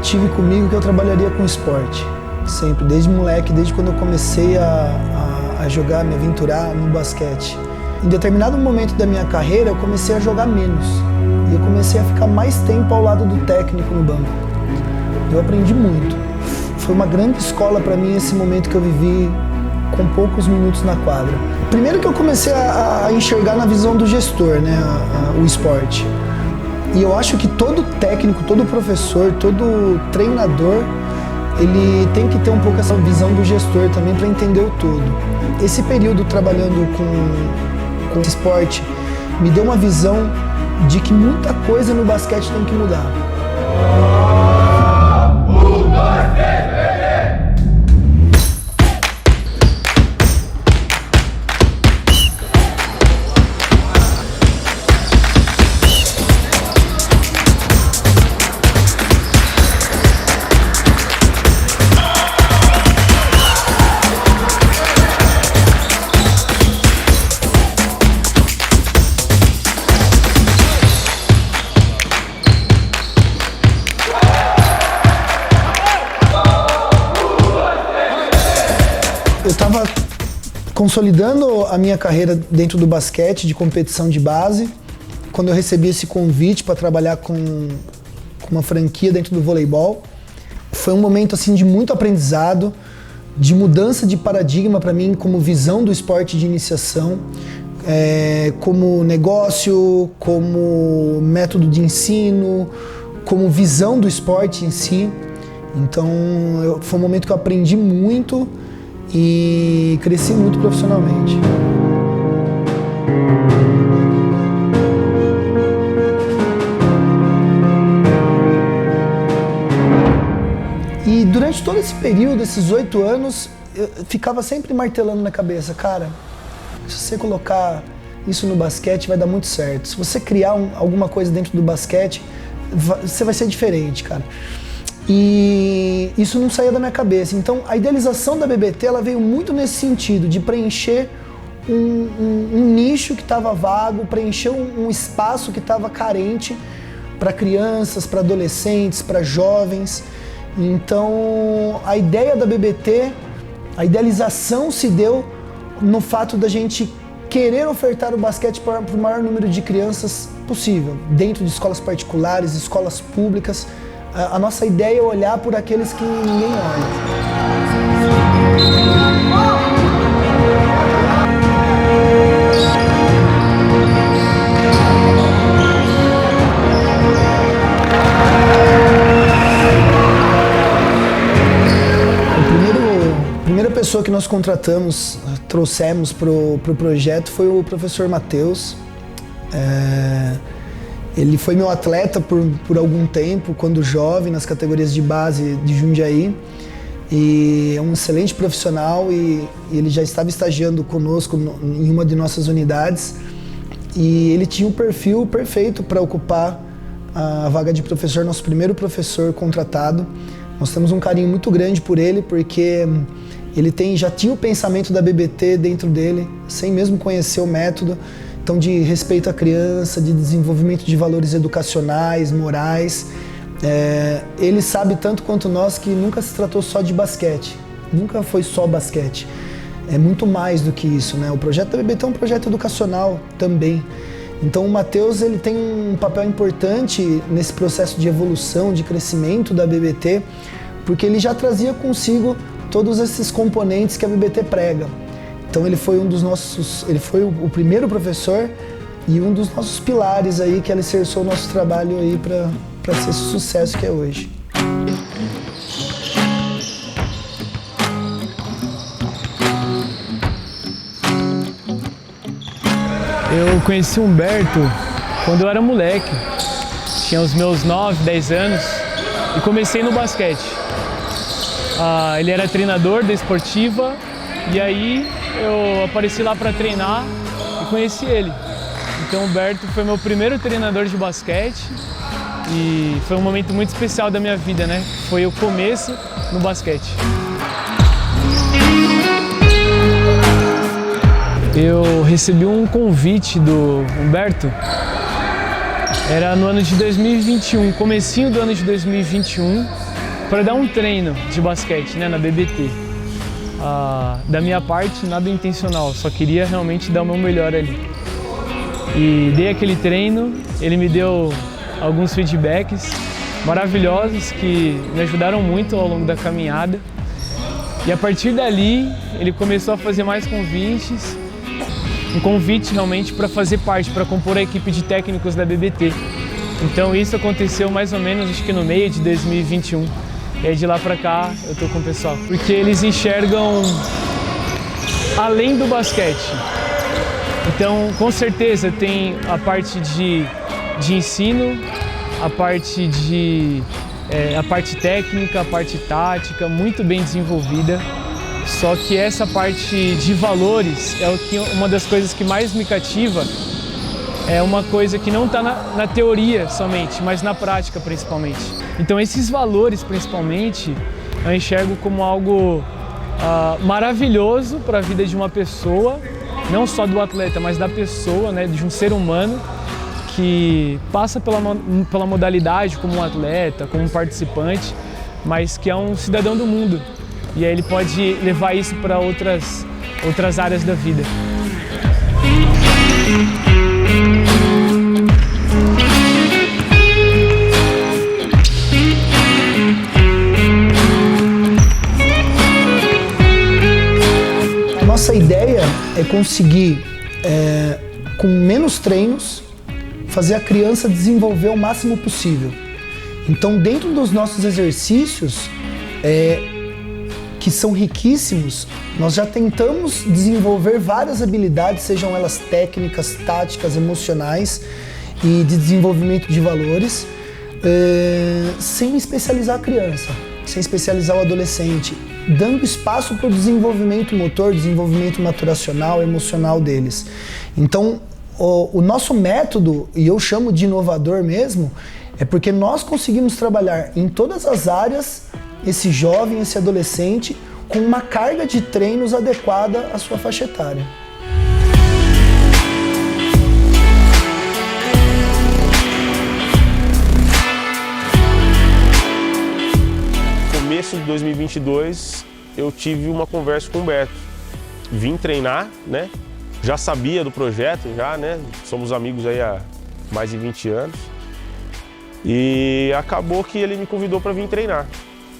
tive comigo que eu trabalharia com esporte. Sempre, desde moleque, desde quando eu comecei a jogar, me aventurar no basquete. Em determinado momento da minha carreira, eu comecei a jogar menos. E eu comecei a ficar mais tempo ao lado do técnico no banco. Eu aprendi muito. Foi uma grande escola para mim esse momento que eu vivi com poucos minutos na quadra. Primeiro que eu comecei a enxergar na visão do gestor, né, o esporte. E eu acho que todo técnico, todo professor, todo treinador, ele tem que ter um pouco essa visão do gestor também para entender o todo. Esse período trabalhando com esporte me deu uma visão de que muita coisa no basquete tem que mudar. Eu estava consolidando a minha carreira dentro do basquete, de competição de base, quando eu recebi esse convite para trabalhar com uma franquia dentro do voleibol. Foi um momento assim, de muito aprendizado, de mudança de paradigma para mim como visão do esporte de iniciação, como negócio, como método de ensino, como visão do esporte em si. Então foi um momento que eu aprendi muito e cresci muito profissionalmente. E durante todo esse período, esses 8 anos, eu ficava sempre martelando na cabeça, cara, se você colocar isso no basquete vai dar muito certo. Se você criar alguma coisa dentro do basquete, você vai ser diferente, cara. E isso não saía da minha cabeça. Então a idealização da BBT ela veio muito nesse sentido, de preencher um nicho que estava vago, preencher um espaço que estava carente para crianças, para adolescentes, para jovens. Então a ideia da BBT, a idealização se deu no fato da gente querer ofertar o basquete para o maior número de crianças possível, dentro de escolas particulares, escolas públicas. A nossa ideia é olhar por aqueles que ninguém olha. A primeira pessoa que nós contratamos, trouxemos para o projeto foi o professor Matheus. Ele foi meu atleta por algum tempo, quando jovem, nas categorias de base de Jundiaí. E é um excelente profissional e ele já estava estagiando conosco em uma de nossas unidades. E ele tinha um perfil perfeito para ocupar a vaga de professor, nosso primeiro professor contratado. Nós temos um carinho muito grande por ele, porque ele já tinha o pensamento da BBT dentro dele, sem mesmo conhecer o método. Então, de respeito à criança, de desenvolvimento de valores educacionais, morais. Ele sabe tanto quanto nós que nunca se tratou só de basquete. Nunca foi só basquete. É muito mais do que isso, né? O projeto da BBT é um projeto educacional também. Então, o Matheus ele tem um papel importante nesse processo de evolução, de crescimento da BBT, porque ele já trazia consigo todos esses componentes que a BBT prega. Então ele foi ele foi o primeiro professor e um dos nossos pilares aí que alicerçou o nosso trabalho aí para ser esse sucesso que é hoje. Eu conheci o Humberto quando eu era moleque, tinha os meus 9, 10 anos e comecei no basquete. Ele era treinador da esportiva e aí eu apareci lá para treinar e conheci ele. Então o Humberto foi meu primeiro treinador de basquete e foi um momento muito especial da minha vida, né? Foi o começo no basquete. Eu recebi um convite do Humberto, era no ano de 2021, comecinho do ano de 2021. para dar um treino de basquete, né, na BBT. Da minha parte, nada intencional, só queria realmente dar o meu melhor ali. E dei aquele treino, ele me deu alguns feedbacks maravilhosos que me ajudaram muito ao longo da caminhada. E a partir dali, ele começou a fazer mais convites, um convite realmente para fazer parte, para compor a equipe de técnicos da BBT. Então isso aconteceu mais ou menos, acho que no meio de 2021. E aí de lá para cá eu tô com o pessoal. Porque eles enxergam além do basquete. Então com certeza tem a parte de ensino, a parte técnica, a parte tática, muito bem desenvolvida. Só que essa parte de valores é uma das coisas que mais me cativa. É uma coisa que não está na teoria somente, mas na prática principalmente. Então esses valores principalmente eu enxergo como algo maravilhoso para a vida de uma pessoa, não só do atleta, mas da pessoa, né, de um ser humano que passa pela modalidade como um atleta, como um participante, mas que é um cidadão do mundo. E aí ele pode levar isso para outras áreas da vida. A nossa ideia é conseguir, com menos treinos, fazer a criança desenvolver o máximo possível. Então, dentro dos nossos exercícios, que são riquíssimos, nós já tentamos desenvolver várias habilidades, sejam elas técnicas, táticas, emocionais e de desenvolvimento de valores, sem especializar a criança, sem especializar o adolescente, dando espaço para o desenvolvimento motor, desenvolvimento maturacional, emocional deles. Então, o nosso método, e eu chamo de inovador mesmo, é porque nós conseguimos trabalhar em todas as áreas esse jovem, esse adolescente, com uma carga de treinos adequada à sua faixa etária. No começo de 2022, eu tive uma conversa com o Humberto. Vim treinar, né? Já sabia do projeto, né? Somos amigos aí há mais de 20 anos. E acabou que ele me convidou para vir treinar.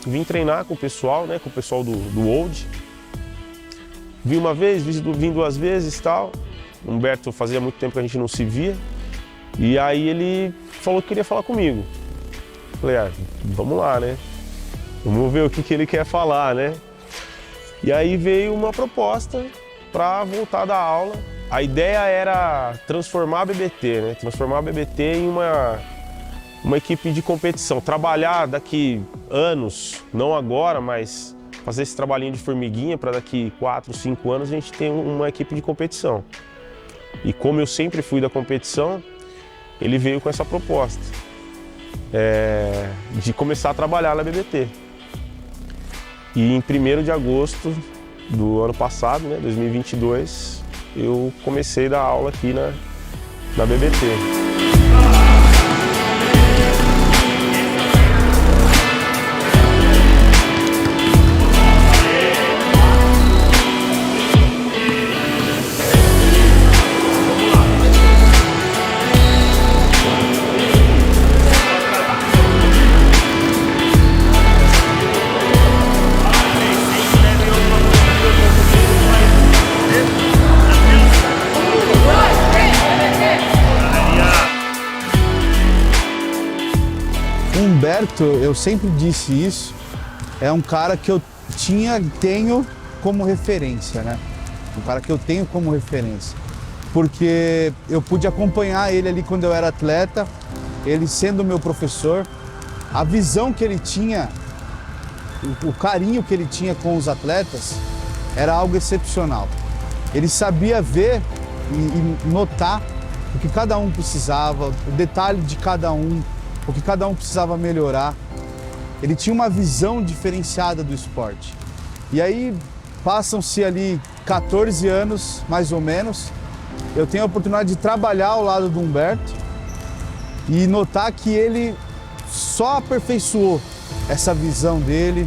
Vim treinar com o pessoal, né? Com o pessoal do Old. Vim uma vez, vim duas vezes e tal. O Humberto fazia muito tempo que a gente não se via. E aí ele falou que queria falar comigo. Falei, vamos lá, né? Vamos ver o que ele quer falar, né? E aí veio uma proposta para voltar da aula. A ideia era transformar a BBT, né? Transformar a BBT em uma equipe de competição. Trabalhar daqui anos, não agora, mas fazer esse trabalhinho de formiguinha para daqui 4, 5 anos a gente ter uma equipe de competição. E como eu sempre fui da competição, ele veio com essa proposta de começar a trabalhar na BBT. E em 1º de agosto do ano passado, né, 2022, eu comecei a dar aula aqui na BBT. Humberto, eu sempre disse isso, é um cara que eu tenho como referência, né? Um cara que eu tenho como referência. Porque eu pude acompanhar ele ali quando eu era atleta, ele sendo meu professor, a visão que ele tinha, o carinho que ele tinha com os atletas, era algo excepcional. Ele sabia ver e notar o que cada um precisava, o detalhe de cada um, o que cada um precisava melhorar. Ele tinha uma visão diferenciada do esporte. E aí, passam-se ali 14 anos, mais ou menos, eu tenho a oportunidade de trabalhar ao lado do Humberto e notar que ele só aperfeiçoou essa visão dele,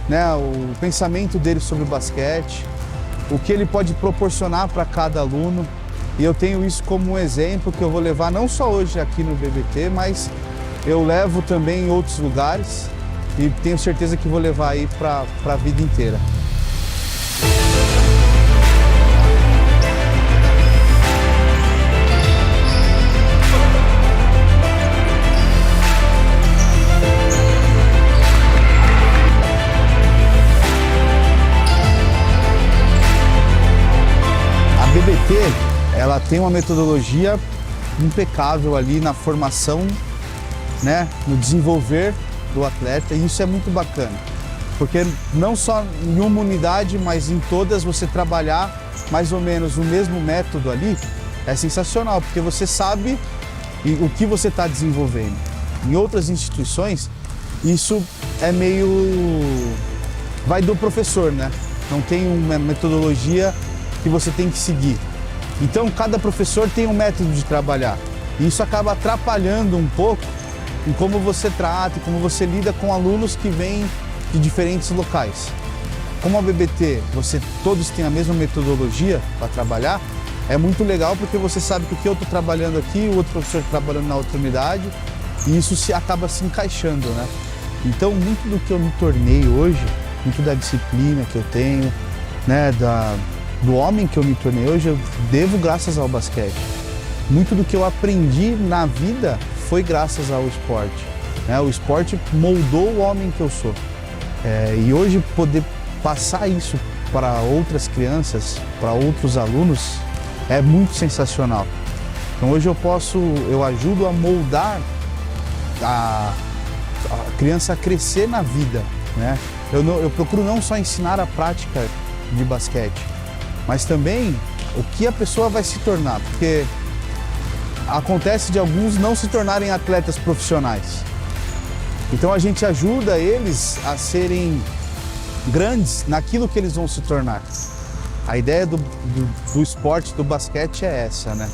né, o pensamento dele sobre o basquete, o que ele pode proporcionar para cada aluno. E eu tenho isso como um exemplo que eu vou levar não só hoje aqui no BBT, mas eu levo também em outros lugares e tenho certeza que vou levar aí para a vida inteira. A BBT, ela tem uma metodologia impecável ali na formação, né, no desenvolver do atleta, e isso é muito bacana, porque não só em uma unidade, mas em todas você trabalhar mais ou menos o mesmo método ali é sensacional, porque você sabe o que você está desenvolvendo. Em outras instituições, isso é meio... vai do professor, né? Não tem uma metodologia que você tem que seguir. Então, cada professor tem um método de trabalhar. E isso acaba atrapalhando um pouco em como você trata, como você lida com alunos que vêm de diferentes locais. Como a BBT, todos têm a mesma metodologia para trabalhar, é muito legal porque você sabe que o que eu estou trabalhando aqui, o outro professor está trabalhando na outra unidade, e isso acaba se encaixando, né? Então, muito do que eu me tornei hoje, muito da disciplina que eu tenho, né, do homem que eu me tornei hoje, eu devo graças ao basquete. Muito do que eu aprendi na vida foi graças ao esporte, né? O esporte moldou o homem que eu sou. E hoje poder passar isso para outras crianças, para outros alunos, é muito sensacional. Então hoje eu ajudo a moldar a criança a crescer na vida, né? Eu procuro não só ensinar a prática de basquete, mas também o que a pessoa vai se tornar, porque acontece de alguns não se tornarem atletas profissionais. Então a gente ajuda eles a serem grandes naquilo que eles vão se tornar. A ideia do esporte, do basquete é essa, né?